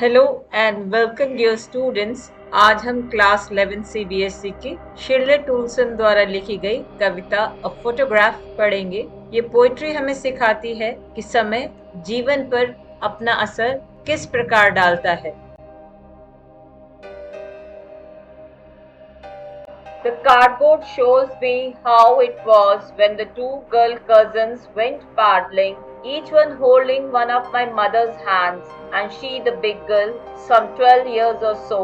Hello and welcome dear students. आज हम class 11 CBSE के शिरले टूल्सन द्वारा लिखी गई कविता अ फोटोग्राफ पढ़ेंगे। ये पोएट्री हमें सिखाती है कि समय जीवन पर अपना असर किस प्रकार डालता है। The cardboard shows me how it was when the two girl cousins went paddling, each one holding one of my mother's hands, and she, the big girl, some 12 years or so.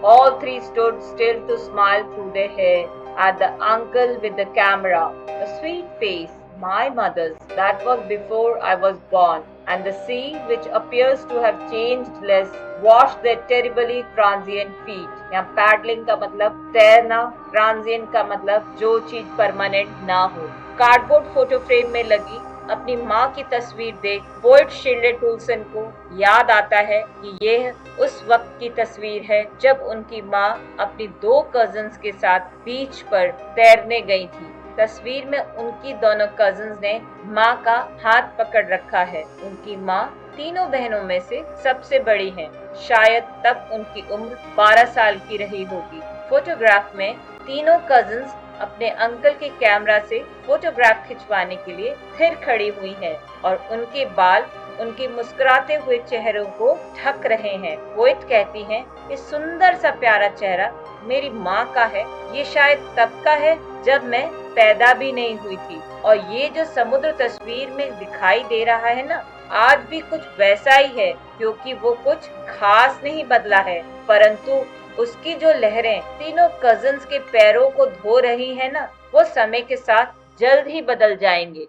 All three stood still to smile through their hair at the uncle with the camera. A sweet face, my mother's, that was before I was born, and the sea, which appears to have changed less, washed their terribly transient feet. यहाँ paddling का मतलब तैरना, transient का मतलब जो चीज permanent ना हो। कार्डबोर्ड फोटो फ्रेम में लगी अपनी माँ की तस्वीर देख पोएट शिरले टूल्सन को याद आता है कि यह उस वक्त की तस्वीर है जब उनकी माँ अपनी दो कजिन्स के साथ बीच पर तैरने गई थी। तस्वीर में उनकी दोनों कजिन्स ने माँ का हाथ पकड़ रखा है। उनकी माँ तीनों बहनों में से सबसे बड़ी हैं। शायद तब उनकी उम्र 12 साल की रही होगी। फोटोग्राफ में तीनों कजिन्स अपने अंकल के कैमरा से फोटोग्राफ खिंचवाने के लिए फिर खड़ी हुई हैं और उनके बाल उनके मुस्कुराते हुए चेहरों को ढक रहे हैं। पोएट कहती हैं, ये सुंदर सा प्यारा चेहरा मेरी माँ का है। ये शायद तब का है जब मैं पैदा भी नहीं हुई थी, और ये जो समुद्र तस्वीर में दिखाई दे रहा है ना, आज भी कुछ वैसा ही है, क्योंकि वो कुछ खास नहीं बदला है, परंतु उसकी जो लहरें तीनों कजिन्स के पैरों को धो रही है ना, वो समय के साथ जल्द ही बदल जाएंगे।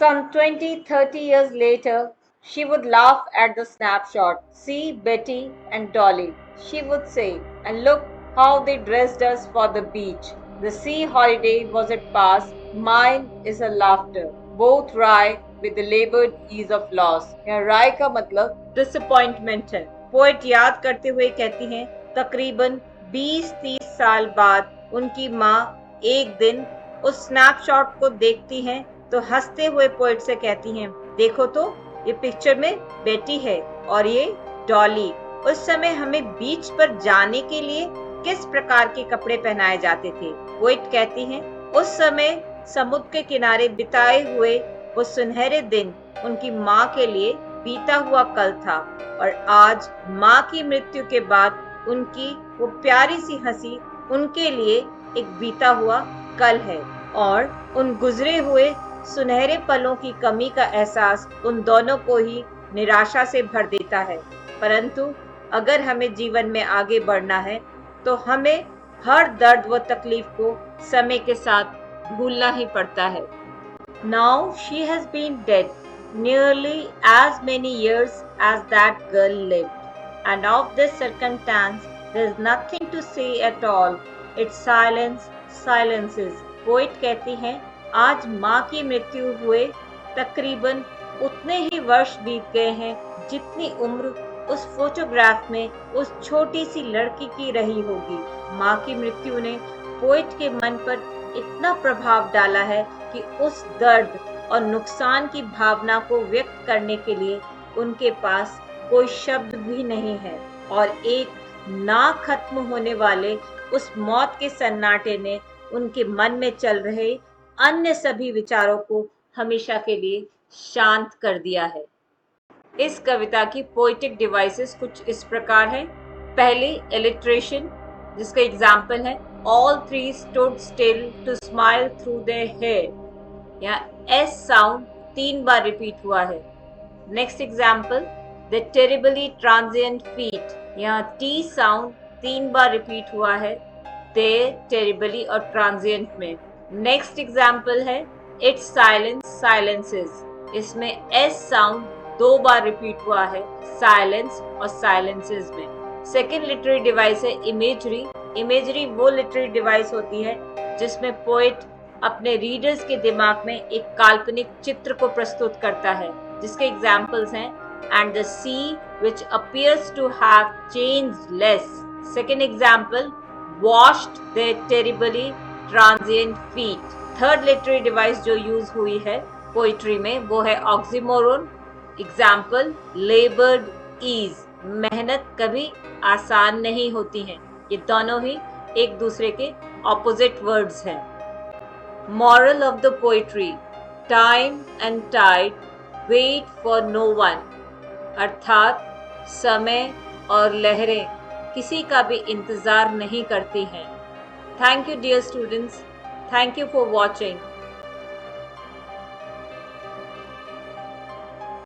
Some 20-30 years later, she would laugh at the snapshot. See Betty and Dolly, she would say, and look how they dressed us for the beach. The sea holiday was at past, mine is a laughter, both wry with the labored ease of loss. यहाँ राय का मतलब disappointment है। Poet याद करते हुए कहती हैं, तकरीबन 20-30 साल बाद उनकी माँ एक दिन उस स्नैपशॉट को देखती हैं तो हंसते हुए पोएट से कहती हैं, देखो तो ये पिक्चर में बेटी है और ये डॉली। उस समय हमें बीच पर जाने के लिए किस प्रकार के कपड़े पहनाए जाते थे। पोएट कहती हैं, उस समय समुद्र के किनारे बिताए हुए वो सुनहरे दिन उनकी माँ के लिए बीता हुआ कल था, और आज माँ की मृत्यु के बाद उनकी वो प्यारी सी हंसी उनके लिए एक बीता हुआ कल है, और उन गुजरे हुए सुनहरे पलों की कमी का एहसास उन दोनों को ही निराशा से भर देता है। परंतु अगर हमें जीवन में आगे बढ़ना है तो हमें हर दर्द व तकलीफ को समय के साथ भूलना ही पड़ता है। Now she has been dead nearly as many years as that girl lived, and of this circumstance there is nothing to say at all. Its silence silences. Poet कहती हैं, आज माँ की मृत्यु हुए तकरीबन उतने ही वर्ष बीत गए हैं जितनी उम्र उस फोटोग्राफ में उस छोटी सी लड़की की रही होगी। माँ की मृत्यु ने पोएट के मन पर इतना प्रभाव डाला है कि उस दर्द और नुकसान की भावना को व्यक्त करने के लिए उनके पास कोई शब्द भी नहीं है, और एक ना खत्म होने वाले उस मौत के सन्नाटे ने उनके मन में चल रहे अन्य सभी विचारों को हमेशा के लिए शांत कर दिया है। इस कविता की पोएटिक डिवाइसेस कुछ इस प्रकार हैं। पहली इलिट्रेशन, जिसका एग्जाम्पल है, all three stood still to smile through their hair. यहाँ एस साउंड 3 बार रिपीट हुआ है। Next example, the terribly transient feet. यहाँ टी साउंड 3 बार रिपीट हुआ है देयर, टेरिबली और ट्रांजिएंट में। नेक्स्ट एग्जाम्पल है, इट्स साइलेंस साइलेंसेस। इसमें एस साउंड 2 बार रिपीट हुआ है साइलेंस और साइलेंसेस में। सेकेंड लिटरेरी डिवाइस है इमेजरी। इमेजरी वो लिटरेरी डिवाइस होती है जिसमें पोएट अपने रीडर्स के दिमाग में एक काल्पनिक चित्र को प्रस्तुत करता है, जिसके एग्जाम्पल्स हैं, and the sea which appears to have changed less. Second example, washed their terribly transient feet. Third literary device जो यूज हुई है पोइट्री में वो है ऑक्सीमोरोन। Example, लेबर्ड ease. मेहनत कभी आसान नहीं होती है। ये दोनों ही एक दूसरे के ऑपोजिट वर्ड्स हैं। Moral of the poetry: Time and tide wait for no one. अर्थात समय और लहरें किसी का भी इंतजार नहीं करती हैं। Thank you, dear students. Thank you for watching.